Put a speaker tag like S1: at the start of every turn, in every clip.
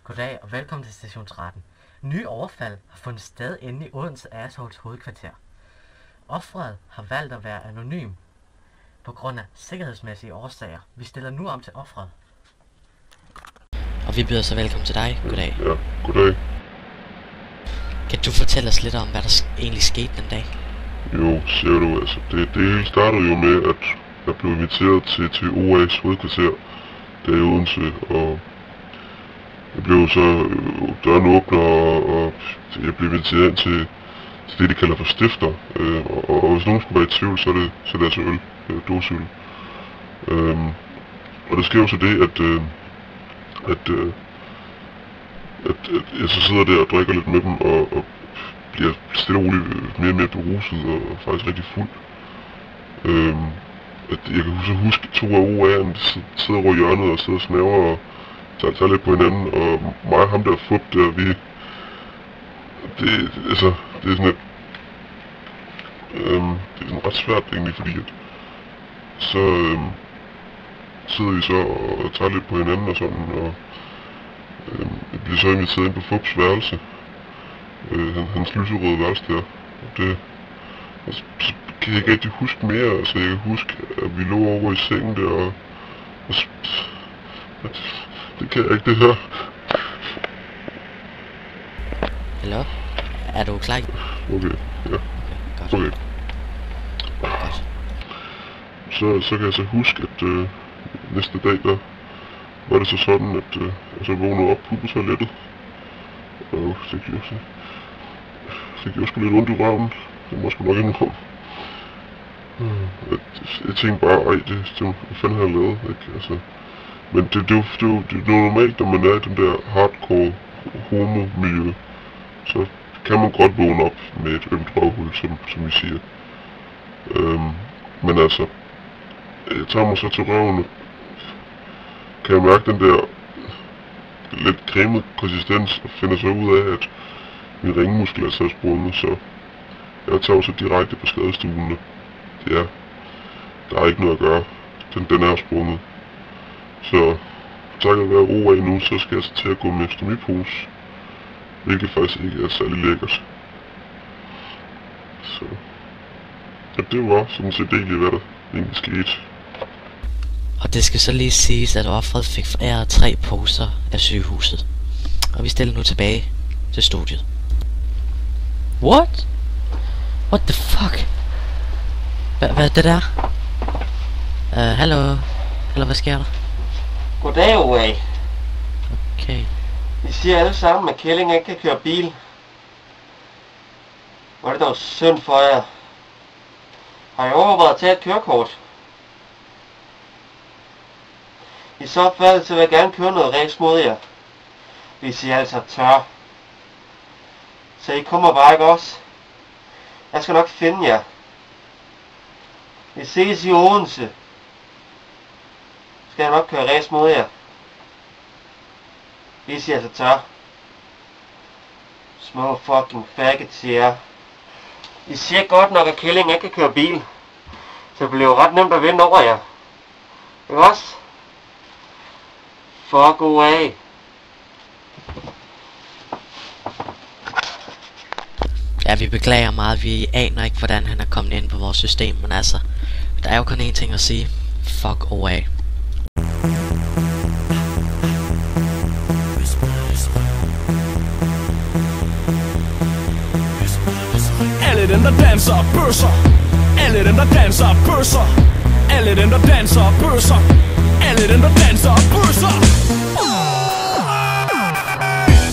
S1: Goddag og velkommen til Station 13. Nye overfald har fundet sted inde i Odense Airholds hovedkvarter. Offeret har valgt at være anonym på grund af sikkerhedsmæssige årsager. Vi stiller nu om til offeret.
S2: Og vi byder så velkommen til dig. Goddag.
S3: Ja, goddag.
S2: Kan du fortælle os lidt om, hvad der egentlig skete den dag?
S3: Jo, ser du, altså, det hele startede jo med, at jeg blev inviteret til OA's hovedkvarter der i Odense, og jeg blev så døren åbner, og jeg blev inviteret ind til det, de kalder for stifter, og hvis nogen skulle være i tvivl, så er det altså øl, dåseøl. Og der sker jo så det, at jeg så sidder der og drikker lidt med dem, og bliver stille og roligt mere og mere beruset, og faktisk rigtig fuld. Jeg kan så huske to af OA'erne sidder over hjørnet og sidder og snæver og tager lidt på hinanden, og mig og ham der fup der, det er sådan et, det er sådan ret svært egentlig, fordi at så sidder vi så og tager lidt på hinanden og sådan, og jeg bliver så inviteret ind på Fup's værelse, hans lyserøde værelse der, og det, så kan jeg ikke rigtig huske mere, altså jeg kan huske, at vi lå over i sengen der, og det kan jeg ikke, det her.
S2: Hallo? Er du klar?
S3: Okay, ja.
S2: Godt.
S3: Okay.
S2: Godt.
S3: Så kan jeg så huske, at næste dag der var det så sådan, at jeg så vågnede op på toilettet, og det gjorde sgu lidt ondt i røven. Det må sgu nok indrømme. Jeg tænkte bare, hvad fanden har jeg lavet, ikke? Altså, men det er normalt, når man er i den der hardcore homo-miljø, så kan man godt vågne op med et ømt røvhul, som vi siger. Men altså, jeg tager mig så til røven, og kan jeg mærke den der lidt cremede konsistens, og finder så ud af, at min ringmuskel er så sprunget, så jeg tager så direkte på skadestuen, og ja, der er ikke noget at gøre. Den er sprunget. Så takket være OA nu, så skal jeg så til at gå med stomipose, hvilket faktisk ikke er særlig lækkert. Så ja, det var sådan set egentlig, hvad der egentlig skete.
S2: Og det skal så lige siges, at offeret fik foræret 3 poser af sygehuset. Og vi stiller nu tilbage til studiet. What? What the fuck? Hvad er det der? Hallo? Hallo, hvad sker der?
S4: Goddag, OA.
S2: Okay.
S4: I siger alle sammen, at Kælling ikke kan køre bil. Hvor er det dog synd for jer. Har I overvejet at tage et kørekort? I så fald, så vil jeg gerne køre noget race mod jer. Hvis I altså tør. Så I kommer bare, ikke også? Jeg skal nok finde jer. Vi ses i Odense. Skal jeg nok køre race mod jer. Hvis I altså tør. Små fucking faggots, jer. I siger godt nok, at Kælling ikke kan køre bil. Så det bliver jo ret nemt at vinde over jer. Ikke også? Fuck away.
S2: Ja, vi beklager meget. Vi aner ikke, hvordan han er kommet ind på vores system. Men altså, der er jo kun én ting at sige. Fuck away.
S5: Alle dem, der danser og bøsser. Alle dem, der danser og bøsser. Alle dem, der danser og bøsser. Alle dem, der danser og bøsser.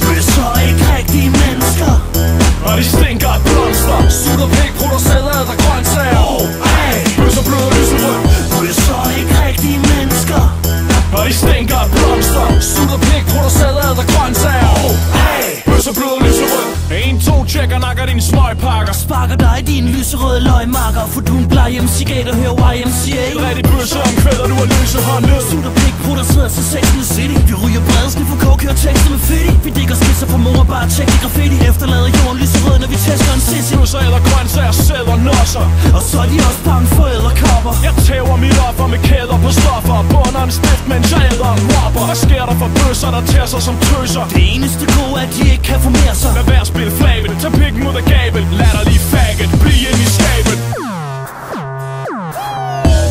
S5: Bøsser er ikke rigtige mennesker. Og de stinker af blomster. Sutter pæk, producerer af grøntsager. Bøsser blød og lyserød. Bøsser er ikke rigtige mennesker. Og de stinker af blomster. Sutter pæk, produceret af grøntsager. Bøsser blød og lyserød. 1, 2, tjekker nakker dine smøgpakker.
S6: Sparker dig i dine lyserøde løgmarker. For du en bleg MC-gat og hører YMCA.
S5: Rigtig bøsser om kvælder, du har løse håndet.
S6: Sutter pik, produceret til Sex and the City. Vi ryger bredesken for coke, hører tekster med fedt. Vi digger skitser på mor og bare tjek de graffiti. Efterlader jorden lyserød, når vi tæsker en sissy.
S5: Bøsser eller grøntsager, sæder nosser.
S6: Og så er de også bange for æderkopper.
S5: hopper. Jeg tæver mit offer med kæder på stoffer. Bunder en stift, mens jeg æder en whopper. Hvad sker der for bøsser, der tærer sig som tøser?
S6: Det eneste gode er, at de ikke kan formere sig.
S5: Lad være at spille flabet, tag pikken ud af gabet. Lad dig lige faggot, bliv ind i skabet.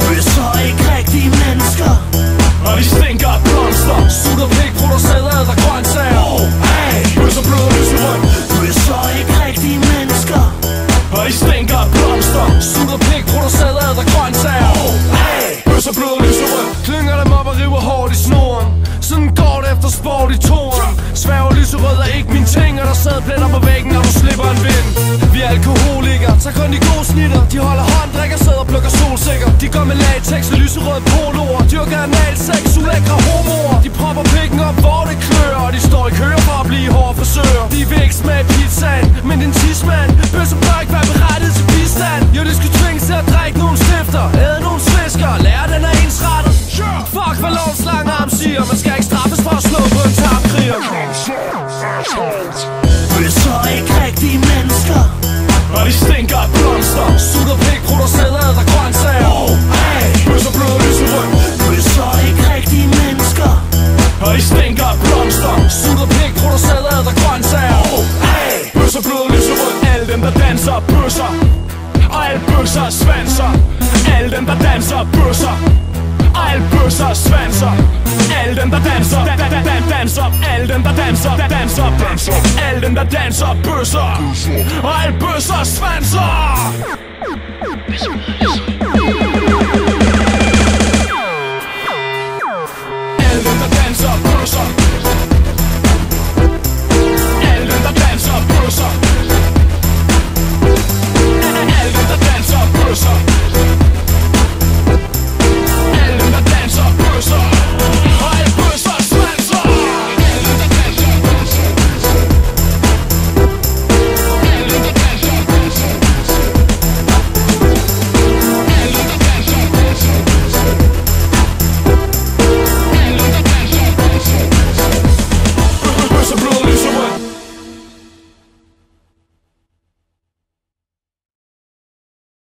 S6: Bøsser er ikke rigtige mennesker,
S5: og de stinker af blomster.
S6: Sutter pik, producerer æder grøntsager.
S5: Bøsser blød og lyserød.
S6: Bøsser er ikke rigtige mennesker,
S5: og de stinker af blomster.
S6: Sutter pik, producerer æder grøntsager.
S5: Bøsser blød og lyserød. Klynger dem op og river hårdt i snoren. Sådan går det efter sport i toren. Sværger lyserød er ikke min ting, og der sad pletter på væggen, når du slipper en vind. Vi er alkoholikere, tager kun de gode snitter. De holder hånd, drikker sæd og plukker solsikker. De går med latex og lyserøde poloer. Dyrker analsex, ulækre homoer. De propper pikken op, hvor det klør, og de står i køer for at blive hårfrisører. De vil ikke smage pizzaen, men din tidsmand bøsser bør ikke være berettiget til bistand. Jo, de skulle tvinges til at drikke nogle stifter, æde nogle svisker, lære den er ensrettet. Fuck hvad lovens lange arm siger, man skal ikke straffes for at slå på en tarmkriger.
S6: Bøsser er ikke rigtige mennesker,
S5: og de stinker af blomster.
S6: Sutter pik, producerer æder grøntsager.
S5: Bøsser blød og lyserød.
S6: Bøsser er ikke rigtige mennesker,
S5: og de stinker af blomster.
S6: Sutter pik, producerer æder grøntsager.
S5: Bøsser blød og lyserød. Alle dem der danser bøsser, og alle bøsser er svanser. Alle dem der danser bøsser, og alle bøsser er svanser. Alle dem der danser, danser. Alle dem der danser, danser. Alle dem der danser bøsser, og alle bøsser er svanser.